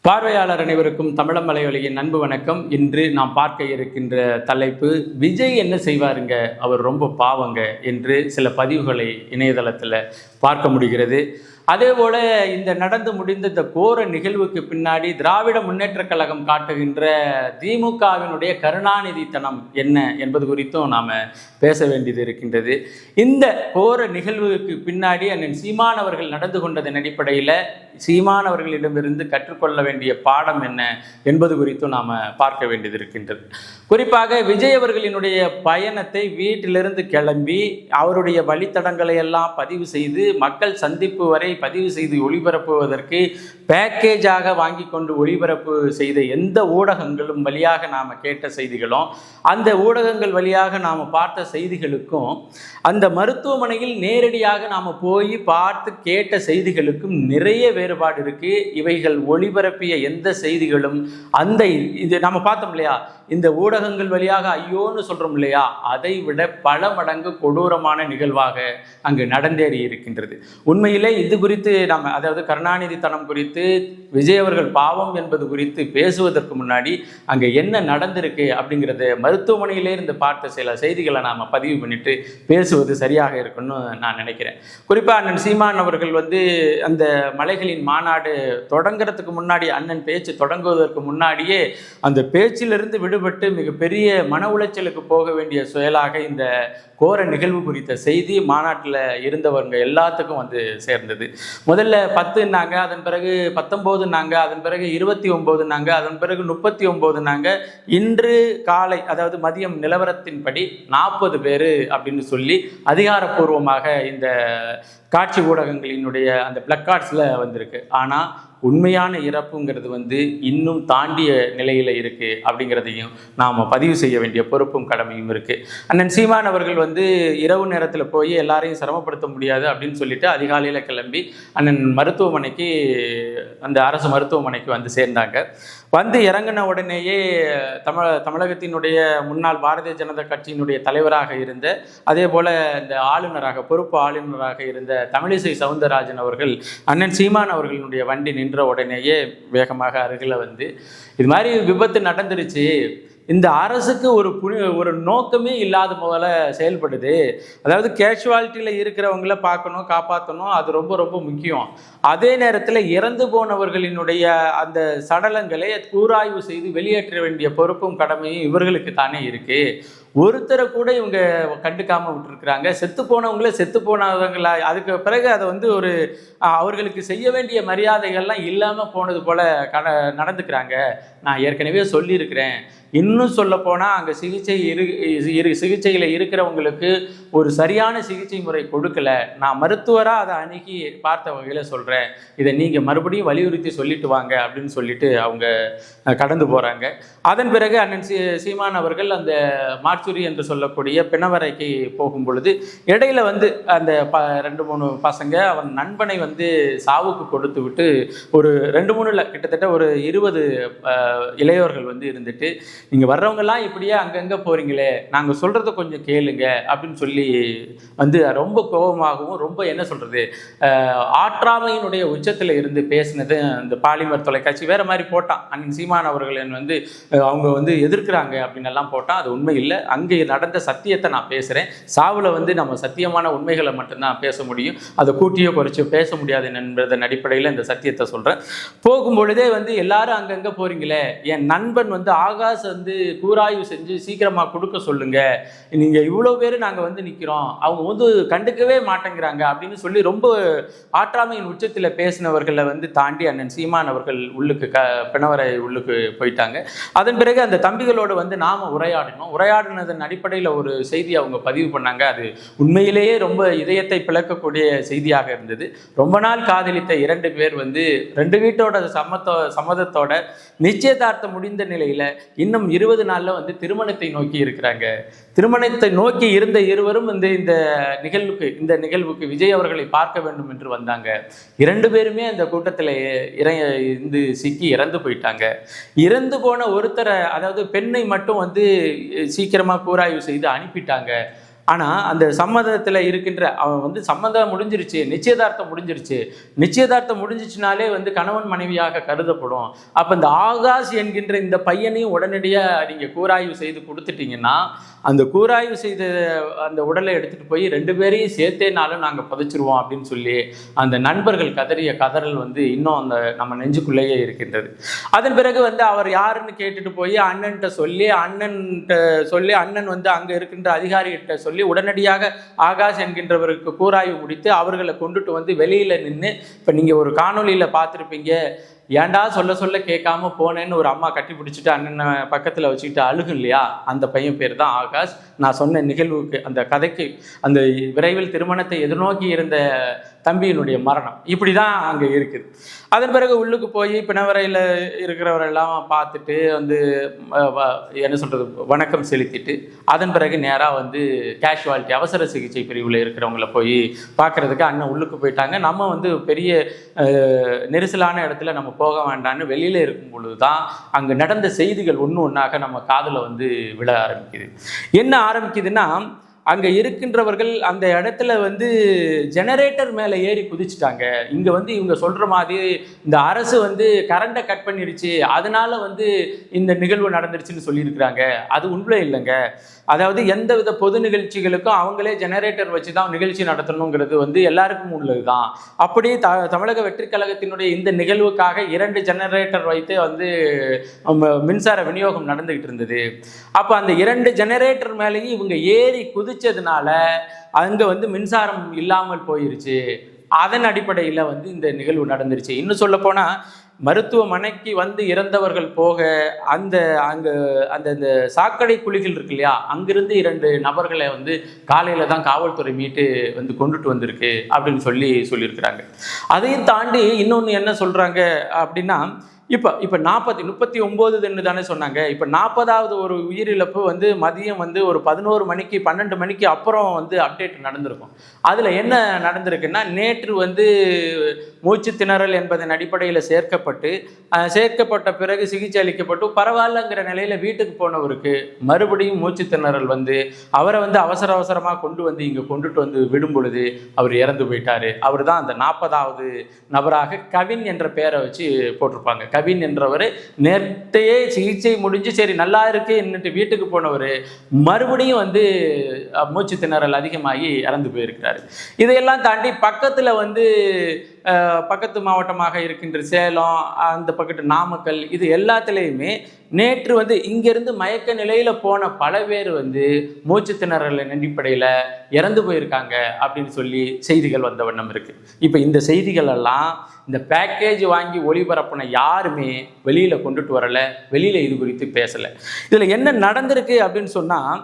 பார்வையாளர் அனைவருக்கும் தமிழம் மலையொலியின் அன்பு வணக்கம். இன்று நாம் பார்க்க இருக்கின்ற தலைப்பு, விஜய் என்ன செய்வாருங்க, அவர் ரொம்ப பாவங்க என்று சில பதிவுகளை இணையதளத்தில் பார்க்க முடிகிறது. அதே போல இந்த நடந்து முடிந்த இந்த கோர நிகழ்வுக்கு பின்னாடி திராவிட முன்னேற்றக் கழகம் காட்டுகின்ற திமுகவினுடைய கருணாநிதித்தனம் என்ன என்பது குறித்தும் நாம் பேச வேண்டியது இருக்கின்றது. இந்த கோர நிகழ்வுக்கு பின்னாடி அண்ணன் சீமான் அவர்கள் நடந்து கொண்டதன் அடிப்படையில் சீமான் அவர்களிடமிருந்து கற்றுக்கொள்ள வேண்டிய பாடம் என்ன என்பது குறித்தும் நாம் பார்க்க வேண்டியது இருக்கின்றது. குறிப்பாக விஜய் அவர்களினுடைய பயணத்தை வீட்டிலிருந்து கிளம்பி அவருடைய வழித்தடங்களை எல்லாம் பதிவு செய்து மக்கள் சந்திப்பு வரை பதிவு செய்து ஒளிபரப்புவதற்கு பேக்கேஜாக வாங்கி கொண்டு ஒளிபரப்பு செய்த எந்த ஊடகங்களும் வழியாக நாம் கேட்ட செய்திகளும், அந்த ஊடகங்கள் வழியாக நாம் பார்த்த செய்திகளுக்கும், அந்த மருத்துவமனையில் நேரடியாக நாம் போய் பார்த்து கேட்ட செய்திகளுக்கும் நிறைய வேறுபாடு இருக்கு. இவைகள் ஒளிபரப்பிய எந்த செய்திகளும் இது நம்ம பார்த்தோம் இல்லையா, இந்த ஊடகங்கள் வழியாக ஐயோன்னு சொல்றோம் இல்லையா, அதை விட பல மடங்கு கொடூரமான நிகழ்வாக அங்கு நடந்தேறி இருக்கின்றது. உண்மையிலே இது குறித்து நம்ம, அதாவது கருணாநிதித்தனம் குறித்து, விஜய் அவர்கள் பாவம் என்பது குறித்து பேசுவதற்கு முன்னாடி அங்கே என்ன நடந்திருக்கு அப்படிங்கிறத மருத்துவமனையிலே இருந்து பார்த்த சில செய்திகளை நாம் பதிவு பண்ணிட்டு பேசுவது சரியாக இருக்குன்னு நான் நினைக்கிறேன். குறிப்பாக அண்ணன் சீமான் அவர்கள் அந்த மலைகளின் மாநாடு தொடங்குறதுக்கு முன்னாடி, அண்ணன் பேச்சு தொடங்குவதற்கு முன்னாடியே அந்த பேச்சிலிருந்து விடுபட்டு மிகப்பெரிய மன உளைச்சலுக்கு போக வேண்டிய செயலாக இந்த கோர நிகழ்வு குறித்த செய்தி மாநாட்டில் இருந்தவங்க எல்லாத்துக்கும் சேர்ந்தது. முதல்ல 10ன்னாங்க, அதன் பிறகு 19ன்னாங்க, அதன் பிறகு 29ன்னாங்க, அதன் பிறகு 39ன்னாங்க. இன்று காலை, அதாவது மதியம் நிலவரத்தின்படி 40 பேர் அப்படின்னு சொல்லி அதிகாரப்பூர்வமாக இந்த காட்சி ஊடகங்களினுடைய அந்த பிளக்கார்ட்ஸில் வந்திருக்கு. ஆனால் உண்மையான இறப்புங்கிறது இன்னும் தாண்டிய நிலையில் இருக்குது அப்படிங்கிறதையும் நாம் பதிவு செய்ய வேண்டிய பொறுப்பும் கடமையும் இருக்குது. அண்ணன் சீமான் அவர்கள் இரவு நேரத்தில் போய் எல்லாரையும் சிரமப்படுத்த முடியாது அப்படின்னு சொல்லிட்டு அதிகாலையில் கிளம்பி அண்ணன் மருத்துவமனைக்கு, அந்த அரசு மருத்துவமனைக்கு சேர்ந்தாங்க. இறங்கின உடனேயே தமிழகத்தினுடைய முன்னாள் பாரதிய ஜனதா கட்சியினுடைய தலைவராக இருந்த, அதே போல் இந்த ஆளுநராக, பொறுப்பு ஆளுநராக இருந்த தமிழிசை சவுந்தரராஜன் அவர்கள் அண்ணன் சீமான் அவர்களுடைய வண்டி நின்ற உடனேயே வேகமாக அருகில் இது மாதிரி விபத்து நடந்துருச்சு, இந்த அரசுக்கு ஒரு நோக்கமே இல்லாத போல செயல்படுது, அதாவது கேஷுவாலிட்டியில் இருக்கிறவங்கள பார்க்கணும், காப்பாற்றணும், அது ரொம்ப ரொம்ப முக்கியம். அதே நேரத்தில் இறந்து போனவர்களினுடைய அந்த சடலங்களை கூராய்வு செய்து வெளியேற்ற வேண்டிய பொறுப்பும் கடமையும் இவர்களுக்கு தானே இருக்கு. ஒருத்தரை கூட இவங்க கண்டுக்காம விட்டுருக்குறாங்க. செத்து போனவங்களே செத்து போனவங்களா, அதுக்கு பிறகு அதை அவர்களுக்கு செய்ய வேண்டிய மரியாதைகள்லாம் இல்லாமல் போனது போல நடந்துக்கிறாங்க. நான் ஏற்கனவே சொல்லியிருக்கிறேன், இன்னும் சொல்ல போனால் அங்கே சிகிச்சையில் இருக்கிறவங்களுக்கு ஒரு சரியான சிகிச்சை முறை கொடுக்கல. நான் மருத்துவராக அதை அணுகி பார்த்த வகையில் சொல்கிறேன், இதை நீங்கள் மறுபடியும் வலியுறுத்தி சொல்லிட்டு வாங்க அப்படின்னு சொல்லிட்டு அவங்க கடந்து போகிறாங்க. அதன் பிறகு அண்ணன் சீமான் அவர்கள் அந்த மார்ச்சுரி என்று சொல்லக்கூடிய பிணவரைக்கு போகும் பொழுது இடையில அந்த 2-3 பசங்க அவன் நண்பனை சாவுக்கு கொடுத்து விட்டு ஒரு 2-3 கிட்டத்தட்ட ஒரு 20 இளையோர்கள் இருந்துட்டு, நீங்கள் வர்றவங்கெல்லாம் இப்படியே அங்கங்கே போகிறீங்களே, நாங்கள் சொல்கிறத கொஞ்சம் கேளுங்க அப்படின்னு சொல்லி ரொம்ப கோபமாகவும் ரொம்ப என்ன சொல்கிறது, ஆற்றாமையினுடைய உச்சத்தில் இருந்து பேசினது அந்த பாலிமர் தொலைக்காட்சி வேறு மாதிரி போட்டான். அண்ணன் சீமான் அவர்கள் அவங்க எதிர்க்கிறாங்க அப்படின்னு எல்லாம் போட்டான். அது உண்மை இல்லை. அங்கே நடந்த சத்தியத்தை நான் பேசுகிறேன். சாவில் நம்ம சத்தியமான உண்மைகளை மட்டும்தான் பேச முடியும், அதை கூட்டியோ குறைச்சோ பேச முடியாது என்பதன் அடிப்படையில் இந்த சத்தியத்தை சொல்கிறேன். போகும்பொழுதே எல்லாரும் அங்கங்கே போகிறீங்களே, என் நண்பன் ஆகாஷ் கூராய்வு செஞ்சு சீக்கிரமாக கொடுக்க சொல்லுங்க, நீங்கள் இவ்வளோ பேர் நாங்கள் நிற்கிறோம், அவங்க கண்டுக்கவே மாட்டேங்கிறாங்க அப்படின்னு சொல்லி ரொம்ப ஆற்றாமையின் உச்சத்தில் பேசினவர்களை தாண்டி அண்ணன் சீமான் அவர்கள் உள்ளுக்கு பிணவரை உள்ளுக்கு போயிட்டாங்க. அதன் பிறகு அந்த தம்பிகளோடு நாம உரையாடினதன் அடிப்படையில் ஒரு செய்தி அவங்க பதிவு பண்ணாங்க. அது உண்மையிலேயே ரொம்ப இதயத்தை பிளக்கக்கூடிய செய்தியாக இருந்தது. ரொம்ப நாள் காதலித்த 2 பேர் 2 வீட்டோட சம்மதத்தோட நிச்சயதார்த்தம் முடிந்த நிலையில் இன்னும் 20 நாளில் திருமணத்தை நோக்கி இருக்கிறாங்க. திருமணத்தை நோக்கி இருந்த இருவரும் இந்த நிகழ்வுக்கு விஜய் அவர்களை பார்க்க வேண்டும் என்று வந்தாங்க. 2 பேருமே அந்த கூட்டத்தில் சிக்கி இறந்து போயிட்டாங்க. இறந்து போன ஒருத்தரை, அதாவது பெண்ணை மட்டும் சீக்கிரமாக கூராய்வு செய்து அனுப்பிட்டாங்க. ஆனால் அந்த சம்மதத்தில் இருக்கின்ற அவன் வந்து சம்மதம் முடிஞ்சிருச்சு, நிச்சயதார்த்தம் முடிஞ்சிருச்சு. நிச்சயதார்த்தம் முடிஞ்சிச்சுனாலே வந்து கணவன் மனைவியாக கருதப்படும். அப்போ இந்த ஆகாஷ் என்கின்ற இந்த பையனையும் உடனடியாக நீங்கள் கூராய்வு செய்து கொடுத்துட்டீங்கன்னா, அந்த கூராய்வு செய்த அந்த உடலை எடுத்துகிட்டு போய் 2 பேரையும் சேர்த்தேனாலும் நாங்கள் புதைச்சிருவோம் அப்படின்னு சொல்லி அந்த நண்பர்கள் கதறிய கதறல் வந்து இன்னும் அந்த நம்ம நெஞ்சுக்குள்ளேயே இருக்கின்றது. அதன் பிறகு வந்து அவர் யாருன்னு கேட்டுட்டு போய் அண்ணன்கிட்ட சொல்லி அண்ணன் வந்து அங்கே இருக்கின்ற அதிகாரிகிட்ட சொல்லி உடனடியாக ஆகாஷ் என்கின்றவருக்கு கூராய்வு முடித்து அவர்களை கொண்டுட்டு வந்து வெளியில் நின்று, இப்போ நீங்கள் ஒரு காணொலியில் பார்த்துருப்பீங்க, ஏன்டா சொல்ல கேட்காம போனேன்னு ஒரு அம்மா கட்டி பிடிச்சிட்டு அண்ணனை பக்கத்தில் வச்சுக்கிட்டு அழுகும் இல்லையா, அந்த பையன் பேர் தான் ஆகாஷ். நான் சொன்ன நிகழ்வுக்கு, அந்த கதைக்கு, அந்த விரைவில் திருமணத்தை எதிர்நோக்கி இருந்த தம்பியினுடைய மரணம் இப்படி தான் அங்கே இருக்குது. அதன் பிறகு உள்ளுக்கு போய் பிணவரையில் இருக்கிறவரெல்லாம் பார்த்துட்டு வந்து என்ன சொல்கிறது, வணக்கம் செலுத்திட்டு அதன் பிறகு நேராக வந்து கேஷுவாலிட்டி அவசர சிகிச்சை பிரிவில் இருக்கிறவங்கள போய் பார்க்குறதுக்கு அண்ணன் உள்ளுக்கு போயிட்டாங்க. நம்ம வந்து பெரிய நெரிசலான இடத்துல நம்ம போக வேண்டான்னு வெளியில் இருக்கும் பொழுது தான் அங்கே நடந்த செய்திகள் ஒன்றாக நம்ம காதில் வந்து விழ ஆரம்பிக்குது. என்ன ஆரம்பிக்குதுன்னா, அங்கே இருக்கின்றவர்கள் அந்த இடத்துல வந்து ஜெனரேட்டர் மேலே ஏறி குதிச்சுட்டாங்க. இங்கே வந்து இவங்க சொல்கிற மாதிரி இந்த அரசு வந்து கரண்டை கட் பண்ணிடுச்சு, அதனால வந்து இந்த நிகழ்வு நடந்துருச்சுன்னு சொல்லியிருக்கிறாங்க. அது உண்மை இல்லைங்க. அதாவது எந்தவித பொது நிகழ்ச்சிகளுக்கும் அவங்களே ஜெனரேட்டர் வச்சு தான் நிகழ்ச்சி நடத்தணுங்கிறது வந்து எல்லாருக்கும் உள்ளது தான். அப்படியே தமிழக வெற்றி கழகத்தினுடைய இந்த நிகழ்வுக்காக 2 ஜெனரேட்டர் வைத்து வந்து மின்சார விநியோகம் நடந்துகிட்டு இருந்தது. அப்போ அந்த 2 ஜெனரேட்டர் மேலேயும் இவங்க ஏறி குதிச்சதுனால அங்கே வந்து மின்சாரம் இல்லாமல் போயிருச்சு. அதன் அடிப்படையில் வந்து இந்த நிகழ்வு நடந்துருச்சு. இன்னும் சொல்ல போனால் மருத்துவமனைக்கு வந்து இறந்தவர்கள் போக அந்த அந்த சாக்கடை குழிகள் இருக்கு இல்லையா, அங்கிருந்து 2 நபர்களை வந்து காலையில் தான் காவல்துறை மீட்டு வந்து கொண்டுட்டு வந்திருக்கு அப்படின்னு சொல்லியிருக்கிறாங்க. அதையும் தாண்டி இன்னொன்று என்ன சொல்கிறாங்க அப்படின்னா, இப்போ 39 தானே சொன்னாங்க. இப்போ 40வது ஒரு உயிரிழப்பு வந்து மதியம் வந்து ஒரு 11 மணிக்கு 12 மணிக்கு அப்புறம் வந்து அப்டேட் நடந்திருக்கும். அதில் என்ன நடந்திருக்குன்னா, நேற்று வந்து மூச்சு திணறல் என்பதன் அடிப்படையில் சேர்க்கப்பட்ட பிறகு சிகிச்சை அளிக்கப்பட்டு பரவாயில்லங்கிற நிலையில் வீட்டுக்கு போனவருக்கு மறுபடியும் மூச்சு திணறல் வந்து அவரை வந்து அவசரமாக கொண்டுட்டு வந்து விடும் பொழுது அவர் இறந்து போயிட்டார். அவர் தான் அந்த 40வது நபராக கவின் என்ற பெயரை வச்சு போட்டிருப்பாங்க. கவின் என்றவர் நேற்றையே சிகிச்சை முடிஞ்சு சரி நல்லா இருக்கு என்னட்டு வீட்டுக்கு போனவர் மறுபடியும் வந்து மூச்சு திணறல் அதிகமாகி இறந்து போயிருக்கிறாரு. இதையெல்லாம் தாண்டி பக்கத்தில் வந்து பக்கத்து மாவட்டமாக இருக்கின்ற சேலம், அந்த பக்கத்து நாமக்கல், இது எல்லாத்துலேயுமே நேற்று வந்து இங்கேருந்து மயக்க நிலையில் போன பல பேர் வந்து மூச்சு திணறலின் அடிப்படையில் இறந்து போயிருக்காங்க அப்படின்னு சொல்லி செய்திகள் வந்த வண்ணம் இருக்குது. இப்போ இந்த செய்திகள் எல்லாம் இந்த பேக்கேஜ் வாங்கி ஒளிபரப்புன யாருமே வெளியில் கொண்டுட்டு வரலை, வெளியில் இது குறித்து பேசலை. இதில் என்ன நடந்திருக்கு அப்படின்னு சொன்னால்,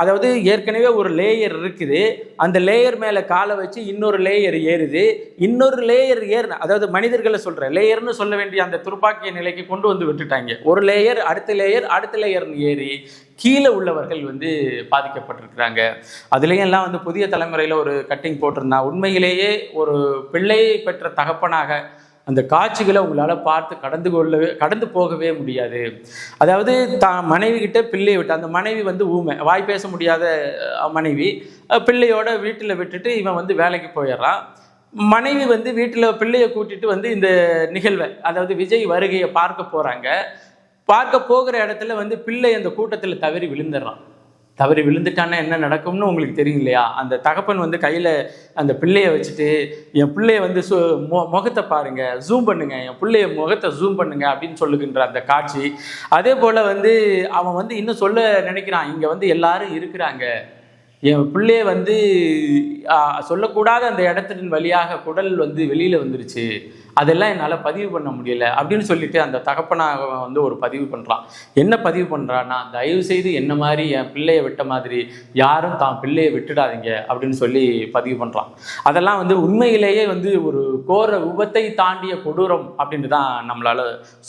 அதாவது ஏற்கனவே ஒரு லேயர் இருக்குது, அந்த லேயர் மேலே காலை வச்சு இன்னொரு லேயர் ஏறுது, இன்னொரு லேயர் அதாவது மனிதர்களை சொல்கிறேன், லேயர்னு சொல்ல வேண்டிய அந்த துப்பாக்கிய நிலைக்கு கொண்டு வந்து விட்டுட்டாங்க. ஒரு லேயர் அடுத்த லேயர்னு ஏறி கீழே உள்ளவர்கள் வந்து பாதிக்கப்பட்டிருக்கிறாங்க. அதுலேயும் எல்லாம் வந்து புதிய தலைமுறையில் ஒரு கட்டிங் போட்டிருந்தா, உண்மையிலேயே ஒரு பிள்ளையை பெற்ற தகப்பனாக அந்த காட்சிகளை உங்களால் பார்த்து கடந்து போகவே முடியாது. அதாவது மனைவி கிட்ட பிள்ளையை விட்டு, அந்த மனைவி வந்து ஊமை, வாய் பேச முடியாத மனைவி, பிள்ளையோட வீட்டில் விட்டுட்டு இவன் வந்து வேலைக்கு போயிடுறான். மனைவி வந்து வீட்டில் பிள்ளையை கூட்டிட்டு வந்து இந்த நிகழ்வை, அதாவது விஜய் வருகையை பார்க்க போகிறாங்க. பார்க்க போகிற இடத்துல வந்து பிள்ளை அந்த கூட்டத்தில் தவறி விழுந்துட்டான்னா என்ன நடக்கும்னு உங்களுக்கு தெரியும் இல்லையா? அந்த தகப்பன் வந்து கையில் அந்த பிள்ளையை வச்சுட்டு, என் பிள்ளைய வந்து முகத்தை பாருங்க, ஜூம் பண்ணுங்க, என் பிள்ளைய முகத்தை ஜூம் பண்ணுங்க அப்படின்னு சொல்லுகின்ற அந்த காட்சி. அதே போல் வந்து அவன் வந்து இன்னும் சொல்ல நினைக்கிறான், இங்கே வந்து எல்லாரும் இருக்கிறாங்க, என் பிள்ளைய வந்து சொல்லக்கூடாத அந்த இடத்தின் வழியாக குடல் வந்து வெளியில் வந்துருச்சு, அதெல்லாம் என்னால் பதிவு பண்ண முடியலை அப்படின்னு சொல்லிட்டு அந்த தகப்பனாக வந்து ஒரு பதிவு பண்ணுறான். என்ன பதிவு பண்ணுறான்னா, தயவு செய்து என்ன மாதிரி என் பிள்ளையை விட்ட மாதிரி யாரும் தான் பிள்ளையை விட்டுடாதீங்க அப்படின்னு சொல்லி பதிவு பண்ணுறான். அதெல்லாம் வந்து உண்மையிலேயே வந்து ஒரு கோர விபத்தை தாண்டிய கொடூரம் அப்படின்னு தான் நம்மளால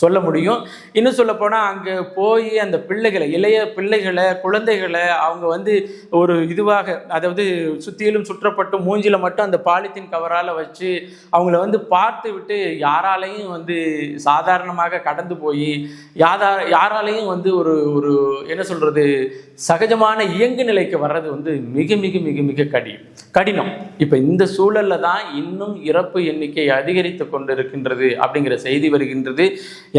சொல்ல முடியும். இன்னும் சொல்ல போனால் அங்கே போய் அந்த பிள்ளைகளை, இளைய பிள்ளைகளை, குழந்தைகளை அவங்க வந்து ஒரு இதுவாக, அதாவது சுற்றிலும் சுற்றப்பட்டு மூஞ்சில மட்டும் அந்த பாலித்தீன் கவரால் வச்சு அவங்கள வந்து பார்த்து விட்டு யாராலையும் வந்து சாதாரணமாக கடந்து போய் யாராலையும் வந்து ஒரு ஒரு என்ன சொல்றது, சகஜமான இயங்கு நிலைக்கு வர்றது வந்து மிக மிக மிக மிக கடினம். இப்போ இந்த சூழல்ல தான் இன்னும் இறப்பு எண்ணிக்கை அதிகரித்து கொண்டிருக்கின்றது அப்படிங்கிற செய்தி வருகின்றது.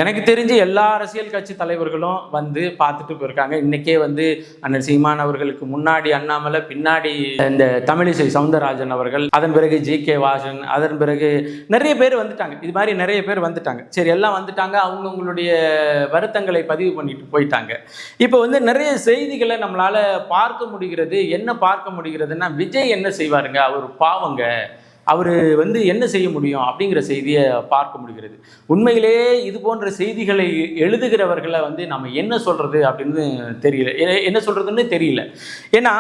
எனக்கு தெரிஞ்சு எல்லா அரசியல் கட்சி தலைவர்களும் வந்து பார்த்துட்டு போயிருக்காங்க. இன்னைக்கே வந்து அண்ணன் சீமான் அவர்களுக்கு முன்னாடி அண்ணாமலை, பின்னாடி இந்த தமிழிசை சவுந்தரராஜன் அவர்கள், அதன் பிறகு ஜி.கே. வாசன், அதன் பிறகு நிறைய பேர் வந்துட்டாங்க. இது மாதிரி நிறைய பேர் வந்துட்டாங்க. சரி, எல்லாம் வந்துட்டாங்க, அவங்களுடைய வருத்தங்களை பதிவு பண்ணிட்டு போயிட்டாங்க. இப்போ வந்து நிறைய செய்திகளை நம்மளால பார்க்க முடிகிறது. என்ன பார்க்க முடிகிறதுன்னா, விஜய் என்ன செய்வாருங்க, அவர் பாவங்க, அவர் வந்து என்ன செய்ய முடியும் அப்படிங்கிற செய்தியை பார்க்க முடிகிறது. உண்மையிலேயே இது போன்ற செய்திகளை எழுதுகிறவர்களை வந்து நம்ம என்ன சொல்றது அப்படின்னு தெரியல, என்ன சொல்றதுன்னு தெரியல. ஏன்னா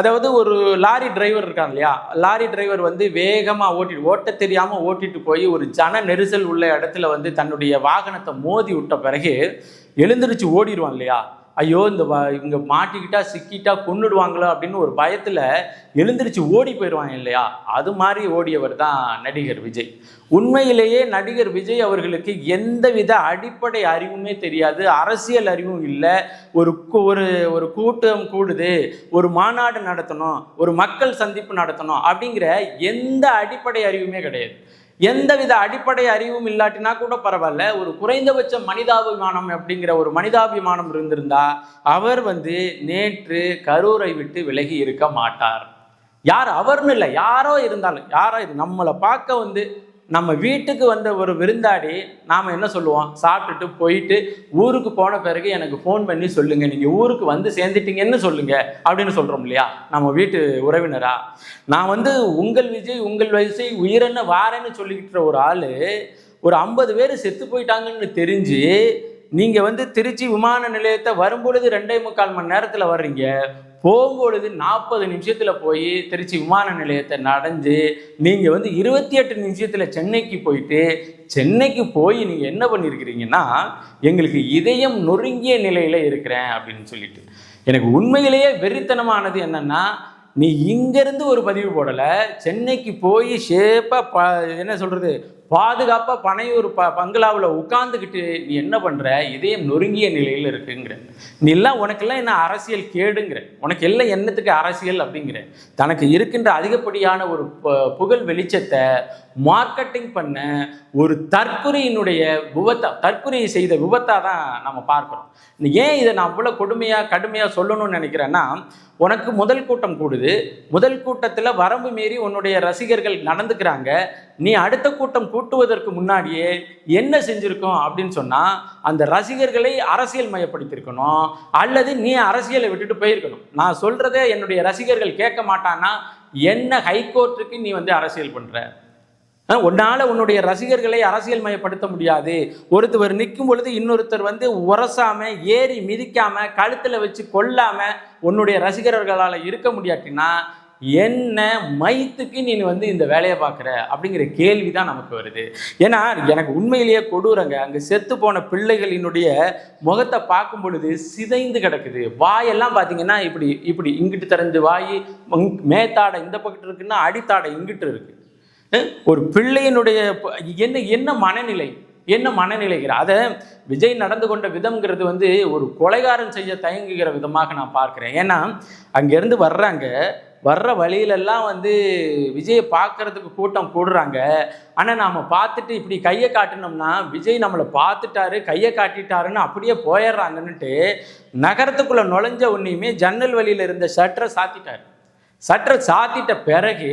அதாவது ஒரு லாரி டிரைவர் இருக்காங்க இல்லையா, லாரி டிரைவர் வந்து வேகமாக ஓட்ட தெரியாமல் ஓட்டிட்டு போய் ஒரு ஜன நெரிசல் உள்ள இடத்துல வந்து தன்னுடைய வாகனத்தை மோதி விட்ட பிறகு எழுந்திருச்சு ஓடிடுவான் இல்லையா. ஐயோ இவங்க மாட்டிக்கிட்டா சிக்கிட்டா கொன்னுடுவாங்களோ அப்படின்னு ஒரு பயத்தில் எழுந்திருச்சு ஓடி போயிடுவாங்க இல்லையா. அது மாதிரி ஓடியவர் தான் நடிகர் விஜய். உண்மையிலேயே நடிகர் விஜய் அவர்களுக்கு எந்தவித அடிப்படை அறிவுமே தெரியாது, அரசியல் அறிவும் இல்லை. ஒரு ஒரு கூட்டம் கூடுது, ஒரு மாநாடு நடத்தணும், ஒரு மக்கள் சந்திப்பு நடத்தணும் அப்படிங்கிற எந்த அடிப்படை அறிவுமே கிடையாது. எந்தவித அடிப்படை அறிவும் இல்லாட்டினா கூட பரவாயில்ல, ஒரு குறைந்தபட்ச மனிதாபிமானம் அப்படிங்கிற ஒரு மனிதாபிமானம் இருந்திருந்தா அவர் வந்து நேற்று கரூரை விட்டு விலகி இருக்க மாட்டார். யார் அவர்னு இல்லை, யாரோ இருந்தாலும், யாரோ இது நம்மளை பார்க்க வந்து நம்ம வீட்டுக்கு வந்த ஒரு விருந்தாடி நாம் என்ன சொல்லுவோம், சாப்பிட்டுட்டு போயிட்டு ஊருக்கு போன பிறகு எனக்கு ஃபோன் பண்ணி சொல்லுங்கள், நீங்கள் ஊருக்கு வந்து சேர்ந்துட்டீங்கன்னு சொல்லுங்கள் அப்படின்னு சொல்கிறோம் இல்லையா நம்ம வீட்டு உறவினரா. நான் வந்து உங்கள் விஜய் உங்கள் வயசை உயிரென்ன வாரேன்னு சொல்லிக்கிட்ட ஒரு ஆள் ஒரு 50 பேர் செத்து போயிட்டாங்கன்னு தெரிஞ்சு நீங்கள் வந்து திருச்சி விமான நிலையத்தை வரும்பொழுது 2.25 மணி நேரத்தில் வர்றீங்க, போகும்பொழுது 40 நிமிஷத்தில் போய் திருச்சி விமான நிலையத்தை நடந்து நீங்கள் வந்து 28 நிமிஷத்தில் சென்னைக்கு போயிட்டு, சென்னைக்கு போய் நீங்கள் என்ன பண்ணியிருக்கிறீங்கன்னா, எங்களுக்கு இதயம் நொறுங்கிய நிலையில் இருக்கிறேன் அப்படின்னு சொல்லிட்டு. எனக்கு உண்மையிலேயே வெறித்தனமானது என்னன்னா, நீ இங்கேருந்து ஒரு பதிவு போடலை, சென்னைக்கு போய் ஷேப்பாக என்ன சொல்கிறது, பாதுகாப்பாக பனையூர் பங்களாவில் உட்காந்துக்கிட்டு நீ என்ன பண்ணுற, இதயம் நொறுங்கிய நிலையில் இருக்குங்கிற. நீ எல்லாம் உனக்கெல்லாம் என்ன அரசியல் கேடுங்கிற, உனக்கு எல்லாம் என்னத்துக்கு அரசியல் அப்படிங்கிற. தனக்கு இருக்கின்ற அதிகப்படியான ஒரு புகழ் வெளிச்சத்தை மார்க்கெட்டிங் பண்ண ஒரு தற்குறியினுடைய தற்குறியை செய்த விபத்தாக தான் நம்ம பார்க்குறோம். ஏன் இதை நான் அவ்வளோ கடுமையாக சொல்லணும்னு நினைக்கிறேன்னா, உனக்கு முதல் கூட்டம் கூடுது, முதல் கூட்டத்தில் வரம்பு மீறி உன்னுடைய ரசிகர்கள் நடந்துக்கிறாங்க. நீ அடுத்த கூட்டம் கூட்டுவதற்கு முன்னாடியே என்ன செஞ்சுருக்கோம் அப்படின்னு சொன்னால், அந்த ரசிகர்களை அரசியல் மயப்படுத்தியிருக்கணும், அல்லது நீ அரசியலை விட்டுட்டு போயிருக்கணும். நான் சொல்கிறத என்னுடைய ரசிகர்கள் கேட்க மாட்டான்னா என்ன ஹைகோர்ட்டுக்கு நீ வந்து அரசியல் பண்ணுற? உன்னால் உன்னுடைய ரசிகர்களை அரசியல் மயப்படுத்த முடியாது. ஒருத்தர் நிற்கும் பொழுது இன்னொருத்தர் வந்து உரசாமல் ஏறி மிதிக்காமல் கழுத்தில் வச்சு கொல்லாமல் உன்னுடைய ரசிகர்களால் இருக்க முடியாட்டினா என்ன மைத்துக்கு நீ வந்து இந்த வேலையை பார்க்குற அப்படிங்கிற கேள்வி தான் நமக்கு வருது. ஏன்னா எனக்கு உண்மையிலேயே கொடூரங்க, அங்கே செத்து போன பிள்ளைகளினுடைய முகத்தை பார்க்கும் பொழுது சிதைந்து கிடக்குது. வாயெல்லாம் பார்த்தீங்கன்னா இப்படி இப்படி இங்கிட்டு திறந்து வாய், மேத்தாடை இந்த பக்கத்து இருக்குன்னா அடித்தாடை இங்கிட்டு இருக்கு. ஒரு பிள்ளையினுடைய என்ன மனநிலைகிற அதை விஜய் நடந்து கொண்ட விதம்ங்கிறது வந்து ஒரு கொலைகாரன் செய்ய தயங்குகிற விதமாக நான் பார்க்குறேன். ஏன்னா அங்கேருந்து வர்ற வழியிலெல்லாம் வந்து விஜயை பார்க்கறதுக்கு கூட்டம் கூடுறாங்க. ஆனால் நாம் பார்த்துட்டு இப்படி கையை காட்டினோம்னா விஜய் நம்மளை பார்த்துட்டாரு, கையை காட்டிட்டாருன்னு அப்படியே போயிடுறாங்கன்னுட்டு நகரத்துக்குள்ளே நுழைஞ்ச உன்னையுமே ஜன்னல் வழியில் இருந்த ஷட்டரை சாத்திட்ட பிறகு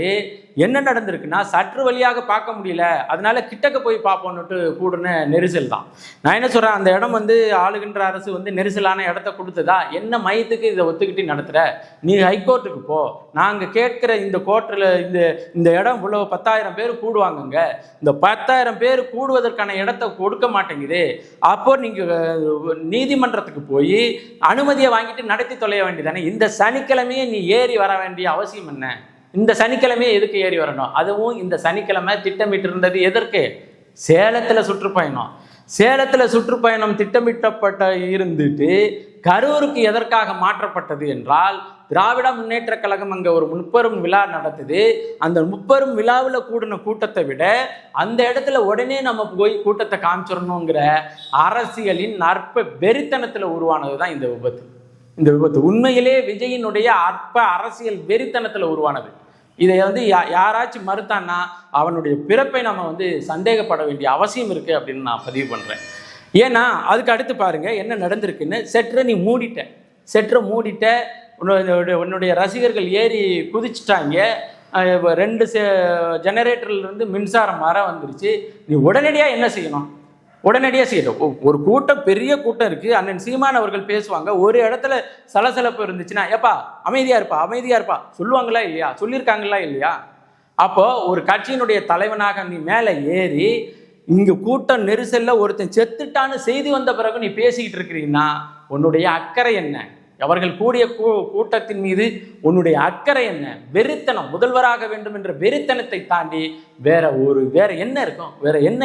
என்ன நடந்திருக்குன்னா, சற்று வழியாக பார்க்க முடியல, அதனால கிட்டக்க போய் பார்ப்போன்னுட்டு கூடுன நெரிசல் தான். நான் என்ன சொல்கிறேன், அந்த இடம் வந்து ஆளுகின்ற அரசு வந்து நெரிசலான இடத்த கொடுத்ததா, என்ன மையத்துக்கு இதை ஒத்துக்கிட்டு நடத்துகிற, நீ ஹைகோர்ட்டுக்கு போ. நாங்கள் கேட்குற இந்த கோர்ட்டில் இந்த இடம் இவ்வளோ 10,000 பேர் கூடுவாங்கங்க, இந்த 10,000 பேர் கூடுவதற்கான இடத்த கொடுக்க மாட்டேங்குது. அப்போ நீங்கள் நீதிமன்றத்துக்கு போய் அனுமதியை வாங்கிட்டு நடத்தி தொலைய வேண்டியதானே. இந்த சனிக்கிழமையே நீ ஏறி வர வேண்டிய அவசியம் என்ன? இந்த சனிக்கிழமையே எதுக்கு ஏறி வரணும்? அதுவும் இந்த சனிக்கிழமை திட்டமிட்டு இருந்தது எதற்கு? சேலத்தில் சுற்றுப்பயணம். சேலத்தில் சுற்றுப்பயணம் திட்டமிட்டப்பட்ட இருந்துட்டு கரூருக்கு எதற்காக மாற்றப்பட்டது என்றால், திராவிட முன்னேற்ற கழகம் அங்கே ஒரு முப்பெரும் விழா நடத்துது. அந்த முப்பெரும் விழாவில் கூடின கூட்டத்தை விட அந்த இடத்துல உடனே நம்ம போய் கூட்டத்தை காமிச்சிடணுங்கிற அரசியலின் அற்ப வெறித்தனத்தில் உருவானது தான் இந்த விபத்து. இந்த விபத்து உண்மையிலே விஜயினுடைய அற்ப அரசியல் வெறித்தனத்தில் உருவானது. இதை யாராச்சும் மறுத்தான்னா அவனுடைய பிறப்பை நம்ம சந்தேகப்பட வேண்டிய அவசியம் இருக்குது அப்படின்னு நான் பதிவு பண்ணுறேன். ஏன்னா அதுக்கு அடுத்து பாருங்க என்ன நடந்திருக்குன்னு. செட்டரை நீ மூடிட்ட, உன்னுடைய ரசிகர்கள் ஏறி குதிச்சுட்டாங்க. 2 ஜெனரேட்டர்லேருந்து மின்சாரம் வர வந்துருச்சு. நீ உடனடியாக என்ன செய்யணும்? உடனடியாக செய்யணும். ஒரு கூட்டம், பெரிய கூட்டம் இருக்குது. அண்ணன் சீமான் அவர்கள் பேசுவாங்க. ஒரு இடத்துல சலசலப்பு இருந்துச்சுன்னா, ஏப்பா அமைதியாக இருப்பா சொல்லுவாங்களா இல்லையா? சொல்லியிருக்காங்களா இல்லையா? அப்போது ஒரு கட்சியினுடைய தலைவனாக நீ மேலே ஏறி இங்கே கூட்டம் நெரிசலில் ஒருத்தன் செத்துட்டான்னு செய்தி வந்த பிறகு நீ பேசிக்கிட்டு இருக்கிறீங்கன்னா உன்னுடைய அக்கறை என்ன? அவர்கள் கூடிய கூட்டத்தின் மீது உன்னுடைய அக்கறை என்ன? வெறித்தனம், முதல்வராக வேண்டும் என்ற வெறித்தனத்தை தாண்டி வேற என்ன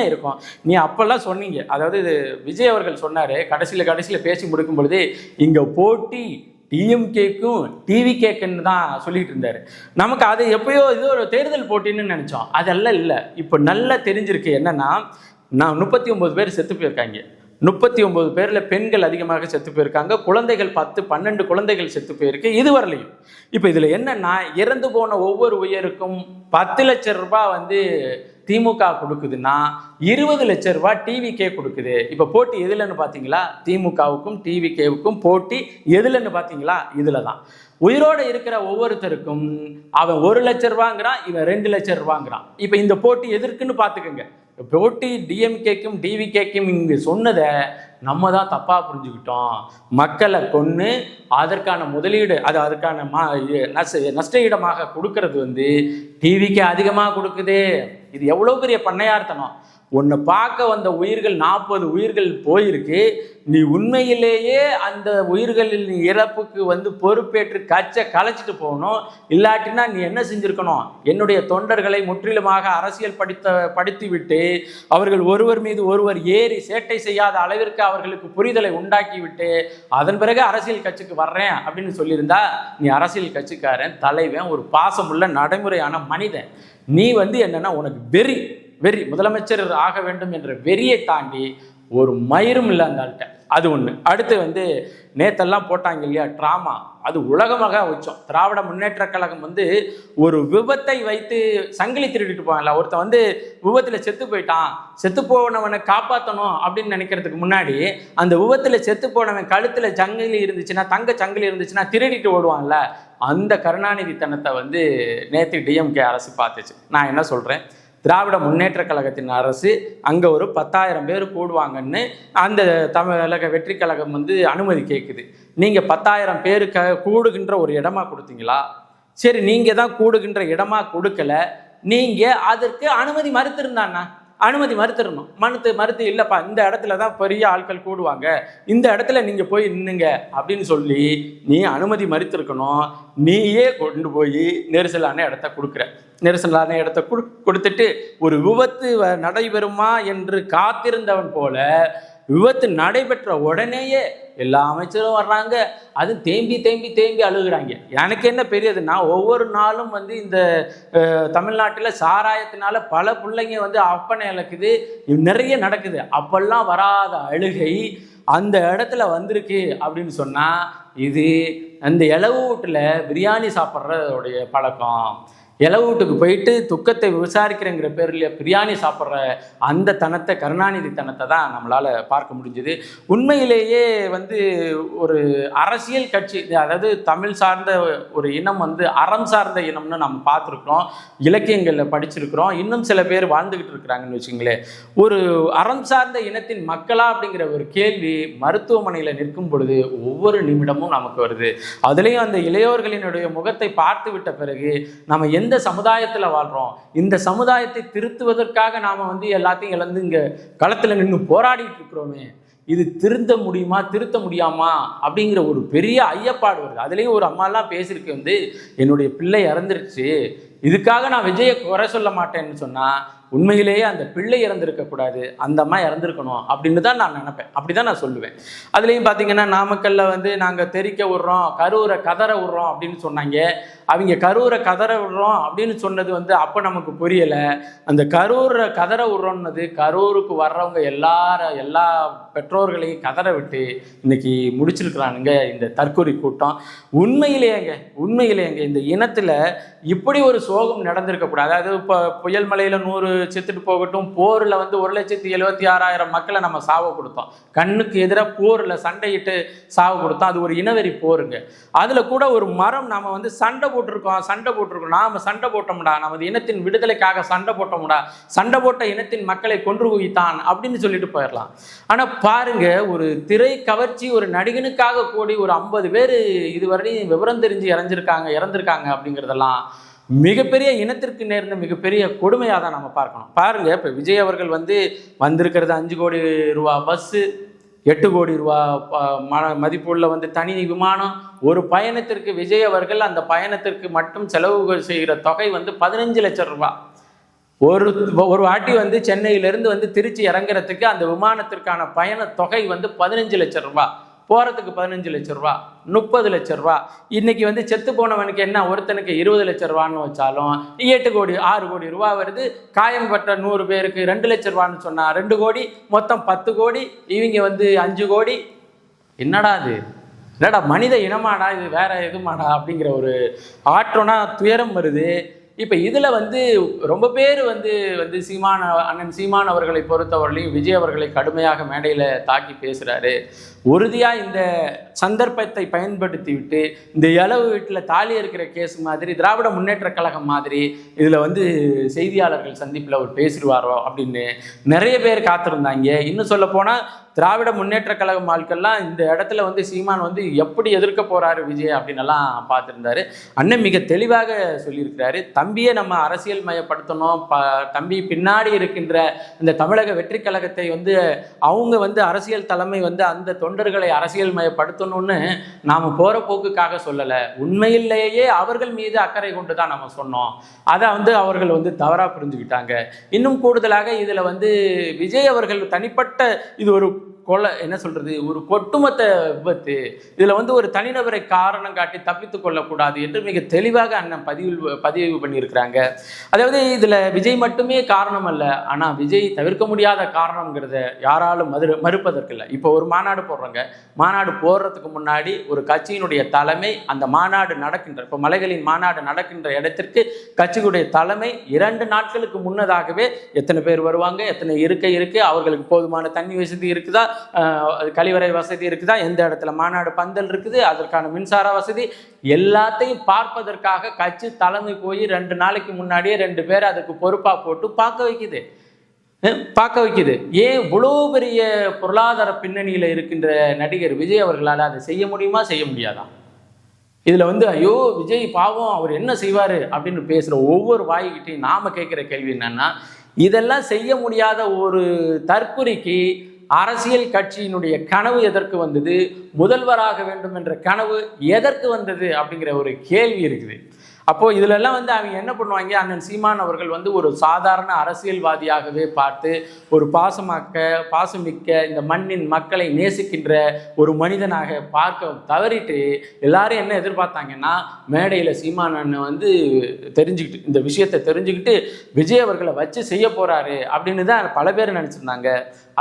இருக்கும்? நீ அப்பெல்லாம் சொன்னீங்க, அதாவது விஜய் அவர்கள் சொன்னாரு கடைசியில் பேசி முடிக்கும் பொழுது, இங்க போட்டி டிஎம்கேக்கும் டிவிகேக்குன்னு தான் சொல்லிட்டு இருந்தாரு. நமக்கு அது எப்பயோ இது ஒரு தேர்தல் போட்டின்னு நினைச்சோம். அதெல்லாம் இல்லை. இப்போ நல்லா தெரிஞ்சிருக்கு என்னன்னா, நான் 39 பேர் செத்து போயிருக்காங்க. 39 பேரில் பெண்கள் அதிகமாக செத்து போயிருக்காங்க. குழந்தைகள் 10-12 குழந்தைகள் செத்து போயிருக்கு இதுவரையிலையும். இப்போ இதில் என்னன்னா, இறந்து போன ஒவ்வொரு உயிருக்கும் 10 லட்சம் ரூபாய் திமுக கொடுக்குதுன்னா 20 லட்சம் ரூபாய் டிவிகே கொடுக்குது. இப்போ போட்டி எதுலன்னு பார்த்தீங்களா? திமுகவுக்கும் டிவிகேவுக்கும் போட்டி எதுலன்னு பார்த்தீங்களா? இதில் தான். உயிரோடு இருக்கிற ஒவ்வொருத்தருக்கும் அவன் 1 லட்சம் ரூபாங்கிறான், இவன் 2 லட்சம் ரூபாங்கிறான். இப்போ இந்த போட்டி எதற்குன்னு பார்த்துக்கோங்க. போட்டி டிஎம்கேக்கும் டிவிகேக்கும் இங்கே சொன்னதை நம்ம தான் தப்பாக புரிஞ்சுக்கிட்டோம். மக்களை கொன்று அதற்கான முதலீடு, அதற்கான நஷ்ட ஈடமாக கொடுக்கறது டிவிக்கு அதிகமாக கொடுக்குது. இது எவ்வளோ பெரிய பண்ணையார்த்தனம்! உன்னை பார்க்க வந்த உயிர்கள் 40 உயிர்கள் போயிருக்கு. நீ உண்மையிலேயே அந்த உயிர்களில் இறப்புக்கு பொறுப்பேற்று கலைச்சிட்டு போகணும். இல்லாட்டினா நீ என்ன செஞ்சிருக்கணும்? என்னுடைய தொண்டர்களை முற்றிலுமாக அரசியல் படித்து விட்டு அவர்கள் ஒருவர் மீது ஒருவர் ஏறி சேட்டை செய்யாத அளவிற்கு அவர்களுக்கு புரிதலை உண்டாக்கி விட்டு அதன் பிறகு அரசியல் கட்சிக்கு வர்றேன் அப்படின்னு சொல்லியிருந்தா நீ அரசியல் கட்சிக்காரன், தலைவன், ஒரு பாசமுள்ள நடைமுறையான மனிதன். நீ என்னன்னா உனக்கு வெறி முதலமைச்சர் ஆக வேண்டும் என்ற வெறியை தாண்டி ஒரு மயிரும் இல்லை அந்த ஆள்கிட்ட. அது ஒன்று. அடுத்து நேத்தெல்லாம் போட்டாங்க இல்லையா ட்ராமா, அது உலகமாக வச்சோம். திராவிட முன்னேற்ற கழகம் ஒரு விபத்தை வைத்து சங்கிலி திருடிட்டு போவாங்கல்ல, ஒருத்தன் விபத்தில் செத்து போயிட்டான், செத்து போனவனை காப்பாற்றணும் அப்படின்னு நினைக்கிறதுக்கு முன்னாடி அந்த விபத்தில் செத்து போனவன் கழுத்தில் சங்கிலி இருந்துச்சுன்னா, தங்க சங்கிலி இருந்துச்சுன்னா திருடிட்டு ஓடுவான்ல, அந்த கருணாநிதி தனத்தை நேற்று டிஎம்கே அரசு பார்த்துச்சு. நான் என்ன சொல்கிறேன், திராவிட முன்னேற்ற கழகத்தின் அரசு அங்கே ஒரு 10,000 பேர் கூடுவாங்கன்னு அந்த தமிழக வெற்றி கழகம் அனுமதி கேட்குது. நீங்கள் 10,000 பேருக்கு கூடுகின்ற ஒரு இடமா கொடுத்தீங்களா? சரி, நீங்கள் தான் கூடுகின்ற இடமா கொடுக்கல, நீங்கள் அதற்கு அனுமதி மறுத்திருந்தாண்ணா, அனுமதி மறுத்துடணும். மறுத்து இல்லைப்பா இந்த இடத்துல தான் பெரிய ஆட்கள் கூடுவாங்க, இந்த இடத்துல நீங்கள் போய் நின்னுங்க அப்படின்னு சொல்லி நீ அனுமதி மறுத்திருக்கணும். நீயே கொண்டு போய் நெரிசலான இடத்த கொடுக்குற. நெரிசலான இடத்த கொடுத்துட்டு ஒரு விபத்து நடைபெறுமா என்று காத்திருந்தவன் போல விபத்து நடைபெற்ற உடனேயே எல்லா அமைச்சரும் வர்றாங்க, அது தேம்பி அழுகுறாங்க. எனக்கு என்ன பெரியதுன்னா, ஒவ்வொரு நாளும் இந்த தமிழ்நாட்டில் சாராயத்தினால பல பிள்ளைங்க அப்பனை இழக்குது, நிறைய நடக்குது. அப்பெல்லாம் வராத அழுகை அந்த இடத்துல வந்திருக்கு அப்படின்னு சொன்னால், இது அந்த இலவு வீட்டில் பிரியாணி சாப்பிட்றதுடைய பழக்கம். இலவு வீட்டுக்கு போயிட்டு துக்கத்தை விசாரிக்கிறேங்கிற பேரில் பிரியாணி சாப்பிட்ற அந்த தனத்தை, கருணாநிதி தனத்தை தான் நம்மளால் பார்க்க முடிஞ்சுது. உண்மையிலேயே ஒரு அரசியல் கட்சி, அதாவது தமிழ் சார்ந்த ஒரு இனம் அறம் சார்ந்த இனம்னு நம்ம பார்த்துருக்குறோம், இலக்கியங்களில் படிச்சிருக்கிறோம், இன்னும் சில பேர் வாழ்ந்துக்கிட்டு இருக்கிறாங்கன்னு வச்சுங்களேன். ஒரு அறம் சார்ந்த இனத்தின் மக்களா அப்படிங்கிற ஒரு கேள்வி மருத்துவமனையில் நிற்கும் பொழுது ஒவ்வொரு நிமிடமும் நமக்கு வருது. அதுலேயும் அந்த இளையோர்களினுடைய முகத்தை பார்த்து விட்ட பிறகு நம்ம எந்த சமுதாயத்தில் வாழ்கிறோம், இந்த சமுதாயத்தை திருத்துவதற்காக நாம் எல்லாத்தையும் இழந்து இங்கே களத்தில் நின்று போராடிட்டு இருக்கிறோமே, இது திருத்த முடியாமா அப்படிங்கிற ஒரு பெரிய ஐயப்பாடு வருது. அதுலேயும் ஒரு அம்மாலாம் பேசியிருக்கு, வந்து என்னுடைய பிள்ளை இறந்துருச்சு, இதுக்காக நான் விஜயை குறை சொல்ல மாட்டேன்னு சொன்னால் உண்மையிலேயே அந்த பிள்ளை இறந்துருக்கக்கூடாது, அந்த அம்மா இறந்துருக்கணும் அப்படின்னு தான் நான் நினைப்பேன். அப்படி தான் நான் சொல்லுவேன். அதுலேயும் பார்த்தீங்கன்னா நாமக்கல்ல வந்து நாங்கள் தெறிக்க விட்றோம், கரூரை கதற விட்றோம் அப்படின்னு சொன்னாங்க. அவங்க கரூரை கதற விடுறோம் அப்படின்னு சொன்னது வந்து அப்போ நமக்கு புரியலை. அந்த கரூரை கதற விட்றோன்னது கரூருக்கு வர்றவங்க எல்லா பெற்றோர்களையும் கதற விட்டு இன்னைக்கு முடிச்சிருக்கிறானுங்க இந்த தற்கொலை கூட்டம். உண்மையிலேங்க இந்த இனத்தில் இப்படி ஒரு சோகம் நடந்திருக்கக்கூடாது. அதாவது இப்போ புயல் மலையில் 100 செத்துட்டு போகட்டும், போரில் வந்து 1,76,000 மக்களை நம்ம சாவ கொடுத்தோம். கண்ணுக்கு எதிராக போரில் சண்டையிட்டு சாவ கொடுத்தோம். அது ஒரு இனவெறி போருங்க. அதில் கூட ஒரு மரம் நாம் வந்து சண்டை போட்டிருக்கோம். நாம் சண்டை போட்டோம்டா, நமது இனத்தின் விடுதலைக்காக சண்டை போட்டோம்டா, சண்டை போட்ட இனத்தின் மக்களை கொன்று குவித்தான் அப்படின்னு சொல்லிட்டு போயிடலாம். ஆனால் பாருங்க, ஒரு திரை கவர்ச்சி, ஒரு நடிகனுக்காக கூடி ஒரு 50 பேர் இதுவரையும் விவரம் தெரிஞ்சு இறந்திருக்காங்க அப்படிங்கிறதெல்லாம் மிகப்பெரிய இனத்திற்கு நேர்ந்த மிகப்பெரிய கொடுமையாக தான் நம்ம பார்க்கணும். பாருங்க, இப்போ விஜய் அவர்கள் வந்து வந்திருக்கிறது 5 கோடி ரூபா பஸ்ஸு, 8 கோடி ரூபா மதிப்புள்ள வந்து தனி விமானம். ஒரு பயணத்திற்கு விஜய் அவர்கள் அந்த பயணத்திற்கு மட்டும் செலவு செய்கிற தொகை வந்து 15 லட்சம் ரூபா. ஒரு வாட்டி வந்து சென்னையிலிருந்து வந்து திருச்சி இறங்குறதுக்கு அந்த விமானத்திற்கான பயண தொகை வந்து 15 லட்சம் ரூபா, போகிறதுக்கு 15 லட்சம் ரூபா, 30 லட்சம் ரூபா. இன்னைக்கு வந்து செத்து போனவனுக்கு என்ன, ஒருத்தனுக்கு 20 லட்சம் ரூபான்னு வச்சாலும் 6 கோடி ரூபா வருது. காயம்பட்ட 100 பேருக்கு 2 லட்சம் ரூபான்னு சொன்னா 2 கோடி, மொத்தம் 10 கோடி. இவங்க வந்து 5 கோடி. என்னடா மனித இனமாடா இது, வேற எதுமாடா அப்படிங்கிற ஒரு ஆற்றோனா துயரம் வருது. இப்போ இதில் வந்து ரொம்ப பேர் வந்து அண்ணன் சீமான் அவர்களை பொறுத்தவரையிலையும் விஜய் அவர்களை கடுமையாக மேடையில் தாக்கி பேசுகிறாரு. உறுதியாக இந்த சந்தர்ப்பத்தை பயன்படுத்தி விட்டு இந்த இளவு வீட்டில் தாலி இருக்கிற கேஸ் மாதிரி, திராவிட முன்னேற்ற கழகம் மாதிரி இதில் வந்து செய்தியாளர்கள் சந்திப்பில் அவர் பேசிடுவாரோ அப்படின்னு நிறைய பேர் காத்திருந்தாங்க. இன்னும் சொல்ல போனால் திராவிட முன்னேற்ற கழகம் ஆட்கள்லாம் இந்த இடத்துல வந்து சீமான் வந்து எப்படி எதிர்க்க போகிறாரு விஜய் அப்படின்னெல்லாம் பார்த்துருந்தாரு. அண்ணன் மிக தெளிவாக சொல்லியிருக்கிறாரு, தம்பியை நம்ம அரசியல் மயப்படுத்தணும், தம்பி பின்னாடி இருக்கின்ற இந்த தமிழக வெற்றி கழகத்தை வந்து அவங்க வந்து அரசியல் தலைமை வந்து அந்த தொண்டர்களை அரசியல் மயப்படுத்தணும்னு நாம் போகிற போக்குக்காக சொல்லலை. உண்மையிலேயே அவர்கள் மீது அக்கறை கொண்டு தான் நம்ம சொன்னோம். அதை வந்து அவர்கள் வந்து தவறாக புரிஞ்சுக்கிட்டாங்க. இன்னும் கூடுதலாக இதில் வந்து விஜய் அவர்கள் தனிப்பட்ட இது ஒரு ஒரு ஒட்டுமொத்த விபத்து, இதுல வந்து ஒரு தனிநபரை காரணம் காட்டி தப்பித்துக் கொள்ளக்கூடாது என்று மிக தெளிவாக அண்ணன் பதிவு பண்ணியிருக்கிறாங்க. அதாவது இதுல விஜய் மட்டுமே காரணம் அல்ல, ஆனா விஜய் தவிர்க்க முடியாத காரணம்ங்கிறத யாராலும் மறுப்பதற்கில்லை. இப்போ ஒரு மாநாடு போடுறாங்க, மாநாடு போடுறதுக்கு முன்னாடி ஒரு கட்சியினுடைய தலைமை அந்த மாநாடு நடக்கின்ற, இப்போ மலைகளின் மாநாடு நடக்கின்ற இடத்திற்கு கட்சியுடைய தலைமை 2 நாட்களுக்கு முன்னதாகவே எத்தனை பேர் வருவாங்க, எத்தனை இருக்கு, அவர்களுக்கு போதுமான தண்ணி வசதி இருக்குதா, கழிவறை வசதி இருக்குதா, எந்த இடத்துல மாநாடு பந்தல் இருக்குது, அதற்கான மின்சார வசதி எல்லாத்தையும் பார்ப்பதற்காக கட்சி தலைமை போய் 2 நாளைக்கு முன்னாடியே 2 பேர் அதுக்கு பொறுப்பா போட்டு பார்க்க வைக்குது. ஏன் இவ்வளோ பெரிய பொருளாதார பின்னணியில் இருக்கின்ற நடிகர் விஜய் அவர்களால் அதை செய்ய முடியுமா, செய்ய முடியாதா? இதில் வந்து ஐயோ விஜய் பாவம், அவர் என்ன செய்வார் அப்படின்னு பேசுகிற ஒவ்வொரு வாய்கிட்டையும் நாம் கேட்குற கேள்வி என்னன்னா, இதெல்லாம் செய்ய முடியாத ஒரு தற்குறிக்கு அரசியல் கட்சியினுடைய கனவு எதற்கு வந்தது, முதல்வராக வேண்டும் என்ற கனவு எதற்கு வந்தது அப்படிங்கிற ஒரு கேள்வி இருக்குது. அப்போது இதிலெல்லாம் வந்து அவங்க என்ன பண்ணுவாங்க, அண்ணன் சீமான் அவர்கள் வந்து ஒரு சாதாரண அரசியல்வாதியாகவே பார்த்து ஒரு பாசமிக்க இந்த மண்ணின் மக்களை நேசிக்கின்ற ஒரு மனிதனாக பார்க்க தவறிட்டு எல்லாரும் என்ன எதிர்பார்த்தாங்கன்னா, மேடையில் சீமான் அண்ணன் வந்து இந்த விஷயத்தை தெரிஞ்சுக்கிட்டு விஜய் அவர்களை வச்சு செய்ய போகிறாரு அப்படின்னு தான் பல பேர் நினச்சிருந்தாங்க.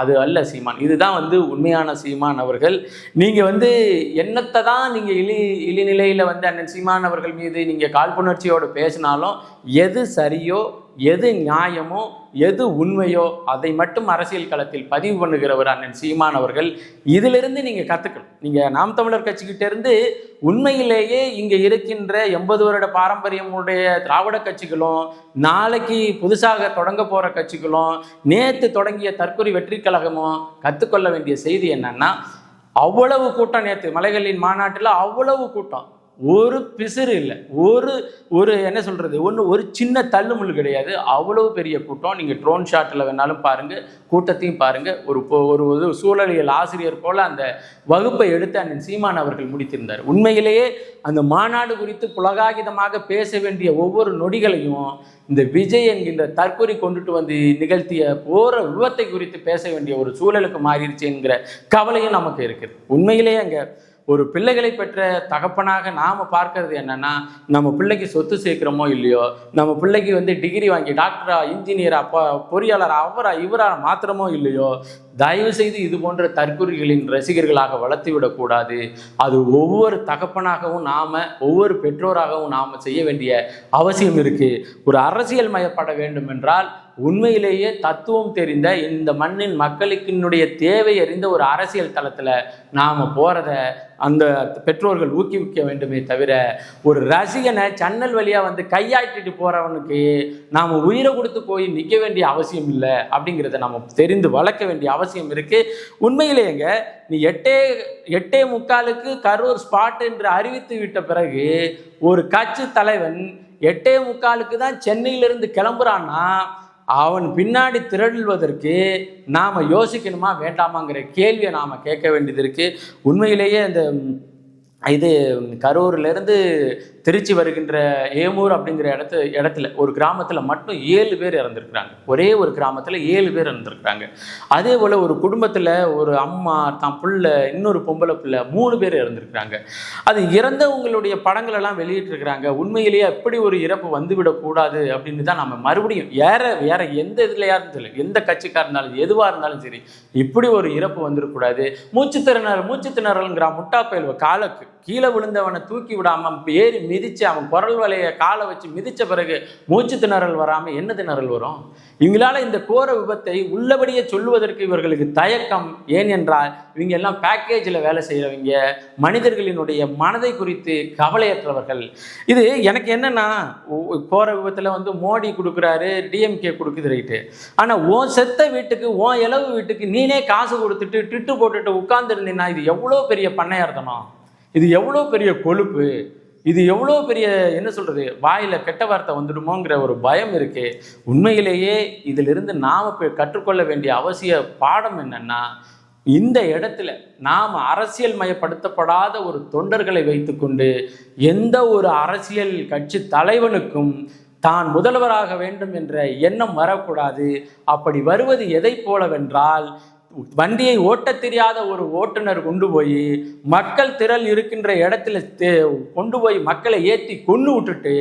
அது அல்ல சீமான். இதுதான் வந்து உண்மையான சீமான் அவர்கள். நீங்கள் வந்து என்னத்தை தான் நீங்கள் இழிநிலையில் வந்து அண்ணன் சீமான் அவர்கள் மீது நீங்கள் காழ்ப்புணர்ச்சியோடு பேசினாலும் எது சரியோ, எது நியாயமோ, எது உண்மையோ அதை மட்டும் அரசியல் களத்தில் பதிவு பண்ணுகிறவர் அண்ணன் சீமான் அவர்கள். இதிலிருந்து நீங்கள் கற்றுக்கணும். நீங்கள் நாம் தமிழர் கட்சிக்கிட்ட இருந்து உண்மையிலேயே இங்கே இருக்கின்ற 80 வருட பாரம்பரியமுடைய திராவிட கட்சிகளும், நாளைக்கு புதுசாக தொடங்க போகிற கட்சிகளும், நேற்று தொடங்கிய தற்கொலை வெற்றி கழகமும் கற்றுக்கொள்ள வேண்டிய செய்தி என்னன்னா, அவ்வளவு கூட்டம் நேற்று மலைகளின் மாநாட்டில் அவ்வளவு கூட்டம், ஒரு பிசிறு இல்லை, ஒரு ஒரு என்ன சொல்கிறது, ஒரு சின்ன தள்ளுமுள்ளு கிடையாது. அவ்வளோ பெரிய கூட்டம். நீங்கள் ட்ரோன் ஷாட்டில் வேணாலும் பாருங்கள், கூட்டத்தையும் பாருங்கள். ஒரு சூழலியல் ஆசிரியர் போல் அந்த வகுப்பை எடுத்து அண்ணன் சீமான் அவர்கள் முடித்திருந்தார். உண்மையிலேயே அந்த மாநாடு குறித்து புலகாகிதமாக பேச வேண்டிய ஒவ்வொரு நொடிகளையும் இந்த விஜய் என்கின்ற தற்கொலை கொண்டுட்டு வந்து நிகழ்த்திய விபத்தை குறித்து பேச வேண்டிய ஒரு சூழலுக்கு மாறிடுச்சு என்கிற கவலையும் நமக்கு இருக்குது. உண்மையிலேயே அங்கே ஒரு பிள்ளைகளை பெற்ற தகப்பனாக நாம் பார்க்கறது என்னன்னா, நம்ம பிள்ளைக்கு சொத்து சேர்க்கிறோமோ இல்லையோ, நம்ம பிள்ளைக்கு டிகிரி வாங்கி டாக்டரா, இன்ஜினியரா, பொறியாளரா, இவரா மாத்திரமோ இல்லையோ, தயவு செய்து இது போன்ற தற்கொலைகளின் ரசிகர்களாக வளர்த்து விடக்கூடாது. அது ஒவ்வொரு தகப்பனாகவும் ஒவ்வொரு பெற்றோராகவும் நாம் செய்ய வேண்டிய அவசியம் இருக்கு. ஒரு அரசியல் மயப்பட வேண்டும் என்றால் உண்மையிலேயே தத்துவம் தெரிந்த இந்த மண்ணின் மக்களுக்கினுடைய தேவை அறிந்த ஒரு அரசியல் தளத்தில் நாம் போகிறத அந்த பெற்றோர்கள் ஊக்குவிக்க வேண்டுமே தவிர, ஒரு ரசிகனை சன்னல் வழியாக கையாட்டிட்டு போகிறவனுக்கு நாம் உயிரை கொடுத்து போய் நிற்க வேண்டிய அவசியம் இல்லை அப்படிங்கிறத நம்ம தெரிந்து வளர்க்க வேண்டிய அவசியம் இருக்குது. உண்மையிலேங்க நீ 8:45 கரூர் ஸ்பாட் என்று அறிவித்து விட்ட பிறகு ஒரு கட்சி தலைவன் 8:45 தான் சென்னையிலிருந்து கிளம்புறான்னா அவன் பின்னாடி திரள்வதற்கு நாம் யோசிக்கணுமா வேண்டாமாங்கிற கேள்வியை நாம் கேட்க வேண்டியது இருக்குது. உண்மையிலேயே இது கரூர்லேருந்து திருச்சி வருகின்ற ஏமூர் அப்படிங்கிற இடத்துல ஒரு கிராமத்தில் மட்டும் 7 பேர் இறந்துருக்குறாங்க. ஒரே ஒரு கிராமத்தில் 7 பேர் இறந்துருக்குறாங்க. அதே போல் ஒரு குடும்பத்தில் ஒரு அம்மா, தான் பிள்ளை, இன்னொரு பொம்பளை பிள்ளை, 3 பேர் இறந்துருக்குறாங்க. அது இறந்தவங்களுடைய படங்களெல்லாம் வெளியிட்டிருக்கிறாங்க. உண்மையிலேயே அப்படி ஒரு இறப்பு வந்துவிடக்கூடாது அப்படின்னு தான் நம்ம மறுபடியும் வேற எந்த இதுலையா இருந்தாலும், எந்த கட்சிக்காக இருந்தாலும், எதுவாக இருந்தாலும் சரி, இப்படி ஒரு இறப்பு வந்துடக்கூடாது. மூச்சு திணறல்ங்கிற முட்டா பயில்வ காலுக்கு கீழே விழுந்தவனை தூக்கி விடாமல் ஏறி மிதித்து அவன் குரல் வலையை காலை வச்சு மிதித்த பிறகு மூச்சு திணறல் வராமல் என்ன திணறல் வரும்? இவங்களால இந்த கோர விபத்தை உள்ளபடியே சொல்லுவதற்கு இவர்களுக்கு தயக்கம். ஏன் என்றால் இவங்க எல்லாம் பேக்கேஜில் வேலை செய்கிறவங்க, மனிதர்களினுடைய மனதை குறித்து கவலையற்றவர்கள். இது எனக்கு என்னன்னா, கோர விபத்தில் மோடி கொடுக்குறாரு, டிஎம்கே கொடுக்குது, ரைட்டு. ஆனால் உன் செத்த வீட்டுக்கு, உன் இளவு வீட்டுக்கு நீனே காசு கொடுத்துட்டு டிட்டு போட்டுட்டு உட்கார்ந்துருந்தீங்கன்னா இது எவ்வளோ பெரிய பண்ணையார்த்தனம், இது எவ்வளோ பெரிய கொழுப்பு, இது எவ்வளோ பெரிய என்ன சொல்கிறது, வாயில் கெட்ட வார்த்தை வந்துடுமோங்கிற ஒரு பயம் இருக்குது. உண்மையிலேயே இதிலிருந்து நாம் கற்றுக்கொள்ள வேண்டிய அவசிய பாடம் என்னென்னா, இந்த இடத்துல நாம் அரசியல் மயப்படுத்தப்படாத ஒரு தொண்டர்களை வைத்துக்கொண்டு எந்த ஒரு அரசியல் கட்சி தலைவனுக்கும் தான் முதல்வராக வேண்டும் என்ற எண்ணம் வரக்கூடாது. அப்படி வருவது எதை போலவென்றால், வண்டியை ஓட்ட தெரியாத ஒரு ஓட்டுநர் கொண்டு போய் மக்கள் திரள் இருக்கின்ற இடத்துல கொண்டு போய் மக்களை ஏற்றி கொண்டு விட்டுட்டு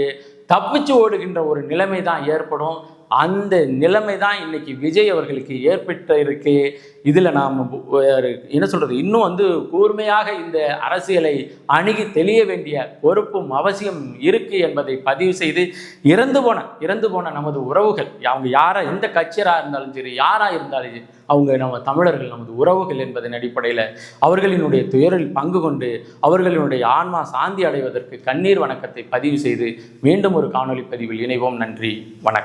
தப்பிச்சு ஓடுகின்ற ஒரு நிலைமை தான் ஏற்படும். அந்த நிலைமை தான் இன்னைக்கு விஜய் அவர்களுக்கு ஏற்பட்டு இருக்கு. இதில் நாம் என்ன சொல்கிறது, இன்னும் கூர்மையாக இந்த அரசியலை அணுகி தெளிய வேண்டிய பொறுப்பும் அவசியம் இருக்குது என்பதை பதிவு செய்து, இறந்து போன நமது உறவுகள், அவங்க எந்த கட்சியராக இருந்தாலும் சரி, யாராக இருந்தாலும் சரி, அவங்க நம்ம தமிழர்கள், நமது உறவுகள் என்பதன் அடிப்படையில் அவர்களினுடைய துயரில் பங்கு கொண்டு அவர்களினுடைய ஆன்மா சாந்தி அடைவதற்கு கண்ணீர் வணக்கத்தை பதிவு செய்து மீண்டும் ஒரு காணொலி பதிவில் இணைவோம். நன்றி, வணக்கம்.